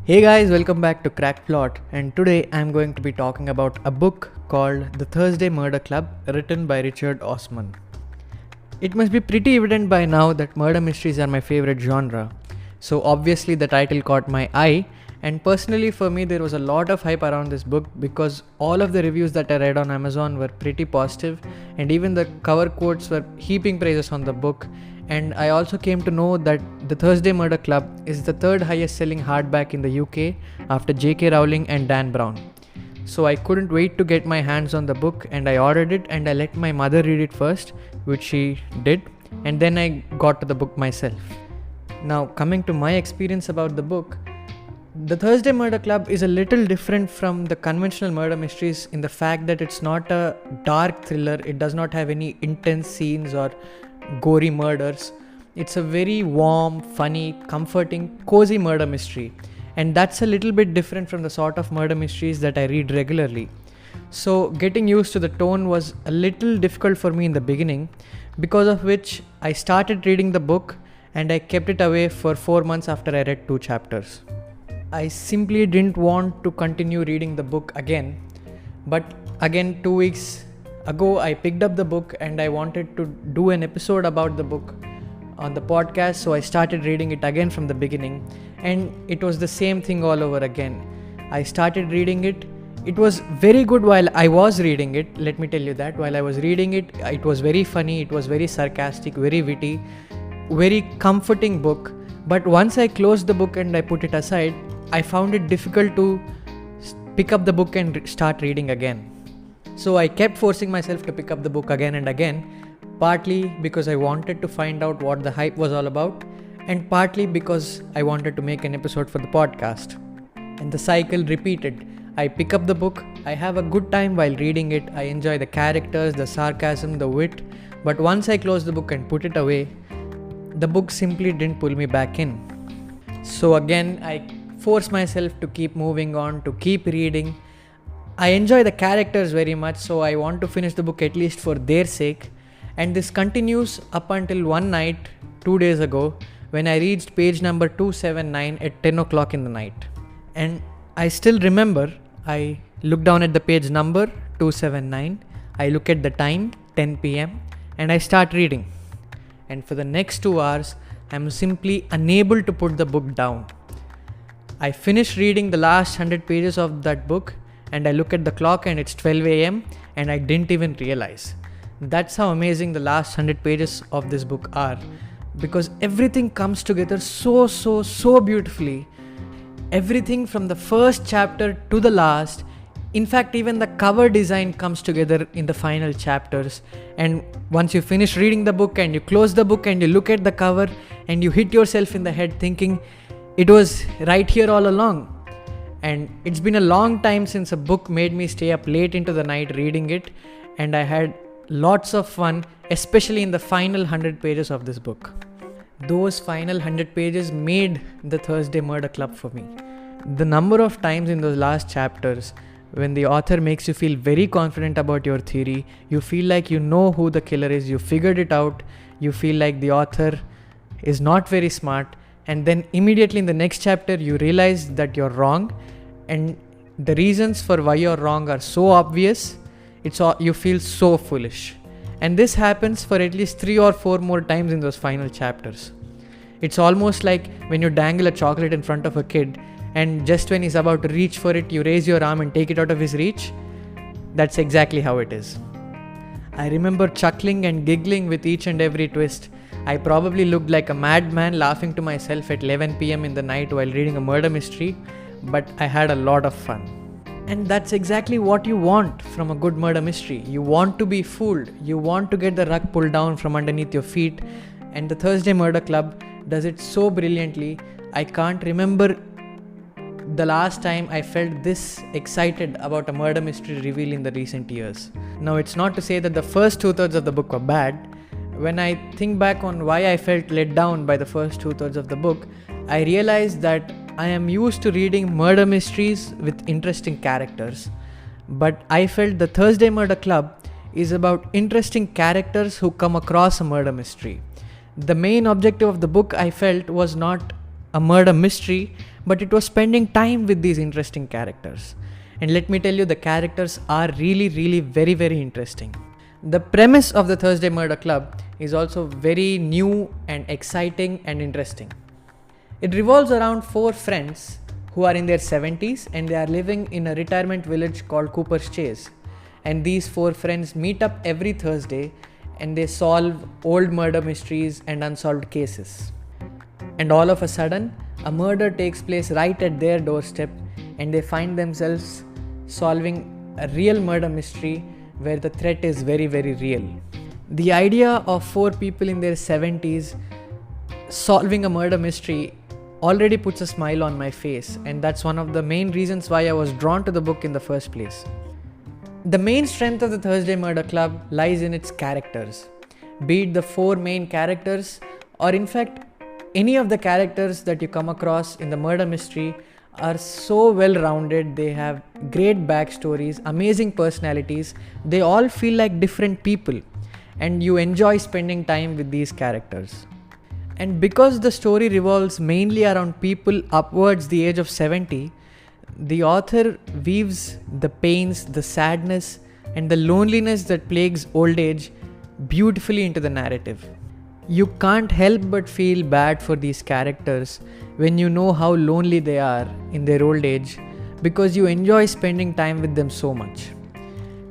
Hey guys, welcome back to Crack Plot, and today I'm going to be talking about a book called The Thursday Murder Club, written by Richard Osman. It must be pretty evident by now that murder mysteries are my favorite genre, so obviously the title caught my eye, and personally for me there was a lot of hype around this book because all of the reviews that I read on Amazon were pretty positive, and even the cover quotes were heaping praises on the book. And I also came to know that The Thursday Murder Club is the third highest selling hardback in the UK after J.K. Rowling and Dan Brown. So I couldn't wait to get my hands on the book, and I ordered it and I let my mother read it first, which she did, and then I got to the book myself. Now, coming to my experience about the book, The Thursday Murder Club is a little different from the conventional murder mysteries in the fact that it's not a dark thriller, it does not have any intense scenes or gory murders. It's a very warm, funny, comforting, cozy murder mystery, and that's a little bit different from the sort of murder mysteries that I read regularly. So getting used to the tone was a little difficult for me in the beginning, because of which I started reading the book and I kept it away for 4 months after I read 2 chapters. I simply didn't want to continue reading the book again, but again 2 weeks ago I picked up the book and I wanted to do an episode about the book on the podcast, so I started reading it again from the beginning, and it was the same thing all over again. I started reading it. It was very good while I was reading it, let me tell you that. While I was reading it, it was very funny, it was very sarcastic, very witty, very comforting book. But once I closed the book and I put it aside, I found it difficult to pick up the book and start reading again. So I kept forcing myself to pick up the book again and again, partly because I wanted to find out what the hype was all about, and partly because I wanted to make an episode for the podcast. And the cycle repeated. I pick up the book, I have a good time while reading it, I enjoy the characters, the sarcasm, the wit, but once I close the book and put it away, the book simply didn't pull me back in. So again, I force myself to keep moving on, to keep reading. I enjoy the characters very much, so I want to finish the book at least for their sake. And this continues up until one night, 2 days ago, when I reached page number 279 at 10 o'clock in the night. And I still remember, I look down at the page number 279, I look at the time, 10 pm, and I start reading. And for the next 2 hours, I'm simply unable to put the book down. I finished reading the last 100 pages of that book, and I look at the clock and it's 12 am, and I didn't even realize. That's how amazing the last 100 pages of this book are, because everything comes together so beautifully. Everything from the first chapter to the last. In fact, even the cover design comes together in the final chapters. And once you finish reading the book and you close the book and you look at the cover and you hit yourself in the head thinking, it was right here all along. And it's been a long time since a book made me stay up late into the night reading it, and I had lots of fun, especially in the final 100 pages of this book. Those final 100 pages made the Thursday Murder Club for me. The number of times in those last chapters when the author makes you feel very confident about your theory, you feel like you know who the killer is, you figured it out, you feel like the author is not very smart, and then immediately in the next chapter you realize that you're wrong, and the reasons for why you're wrong are so obvious, you feel so foolish. And this happens for at least 3 or 4 more times in those final chapters. It's almost like when you dangle a chocolate in front of a kid, and just when he's about to reach for it, you raise your arm and take it out of his reach. That's exactly how it is. I remember chuckling and giggling with each and every twist. I probably looked like a madman laughing to myself at 11 pm in the night while reading a murder mystery, but I had a lot of fun. And that's exactly what you want from a good murder mystery. You want to be fooled. You want to get the rug pulled down from underneath your feet. And the Thursday Murder Club does it so brilliantly. I can't remember the last time I felt this excited about a murder mystery reveal in the recent years. Now, it's not to say that the first 2/3 of the book were bad. When I think back on why I felt let down by the first 2/3 of the book, I realized that I am used to reading murder mysteries with interesting characters, but I felt the Thursday Murder Club is about interesting characters who come across a murder mystery. The main objective of the book, I felt, was not a murder mystery, but it was spending time with these interesting characters. And let me tell you, the characters are really, really very, very interesting. The premise of the Thursday Murder Club is also very new and exciting and interesting. It revolves around 4 friends who are in their 70s and they are living in a retirement village called Cooper's Chase. And these 4 friends meet up every Thursday and they solve old murder mysteries and unsolved cases. And all of a sudden, a murder takes place right at their doorstep and they find themselves solving a real murder mystery where the threat is very, very real. The idea of 4 people in their 70s solving a murder mystery already puts a smile on my face, and that's one of the main reasons why I was drawn to the book in the first place. The main strength of the Thursday Murder Club lies in its characters. Be it the 4 main characters, or in fact any of the characters that you come across in the murder mystery are so well rounded. They have great backstories, amazing personalities. They all feel like different people and you enjoy spending time with these characters. And because the story revolves mainly around people upwards the age of 70, the author weaves the pains, the sadness, and the loneliness that plagues old age beautifully into the narrative. You can't help but feel bad for these characters when you know how lonely they are in their old age, because you enjoy spending time with them so much.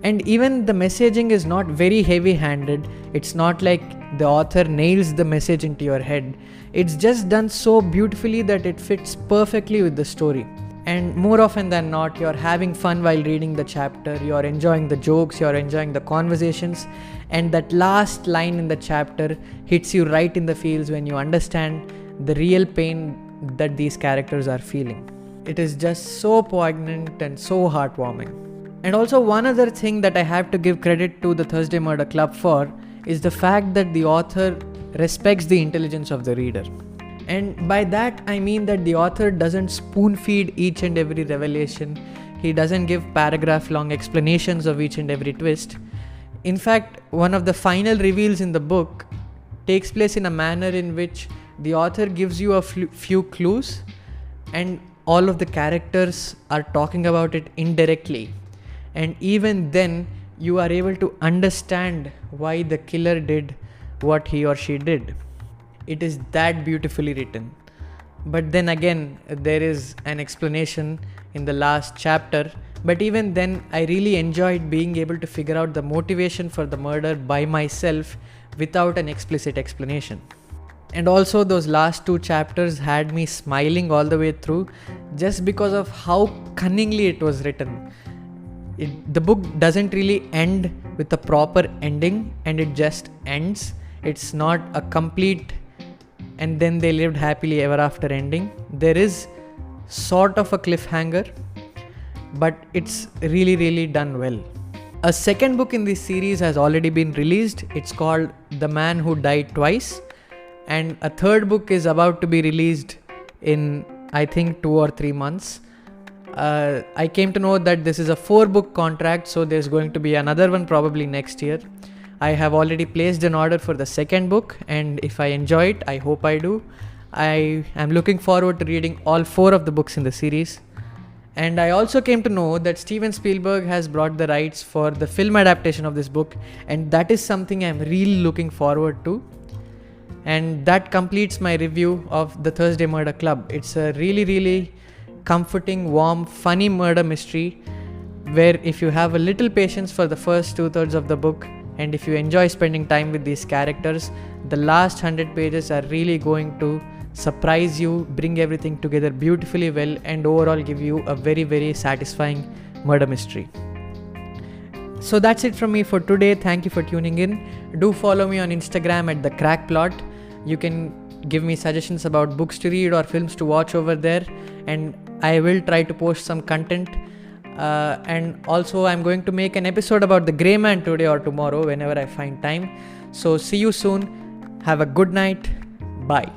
And even the messaging is not very heavy-handed. It's not like the author nails the message into your head. It's just done so beautifully that it fits perfectly with the story. And more often than not, you're having fun while reading the chapter, you're enjoying the jokes, you're enjoying the conversations, and that last line in the chapter hits you right in the feels when you understand the real pain that these characters are feeling. It is just so poignant and so heartwarming. And also, one other thing that I have to give credit to the Thursday Murder Club for is the fact that the author respects the intelligence of the reader. And by that I mean that the author doesn't spoon feed each and every revelation. He doesn't give paragraph long explanations of each and every twist. In fact, one of the final reveals in the book takes place in a manner in which the author gives you a few clues and all of the characters are talking about it indirectly. And even then, you are able to understand why the killer did what he or she did. It is that beautifully written. But then again, there is an explanation in the last chapter. But even then, I really enjoyed being able to figure out the motivation for the murder by myself without an explicit explanation. And also, those last 2 chapters had me smiling all the way through just because of how cunningly it was written. The book doesn't really end with a proper ending, and it just ends. It's not a complete and then they lived happily ever after ending. There is sort of a cliffhanger, but it's really, really done well. A second book in this series has already been released. It's called The Man Who Died Twice, and a third book is about to be released in, I think, 2 or 3 months. I came to know that this is a 4-book contract, so there's going to be another one probably next year. I have already placed an order for the second book, and if I enjoy it, I hope I do. I am looking forward to reading all 4 of the books in the series. And I also came to know that Steven Spielberg has brought the rights for the film adaptation of this book, and that is something I'm really looking forward to. And that completes my review of the Thursday Murder Club. It's a really, really comforting, warm, funny murder mystery where if you have a little patience for the first 2/3 of the book, and if you enjoy spending time with these characters, the last 100 pages are really going to surprise you, bring everything together beautifully well, and overall give you a very, very satisfying murder mystery. So that's it from me for today. Thank you for tuning in. Do follow me on Instagram at The Crack Plot. You can give me suggestions about books to read or films to watch over there, and I will try to post some content. And also I'm going to make an episode about The Grey Man today or tomorrow whenever I find time. So see you soon. Have a good night. Bye.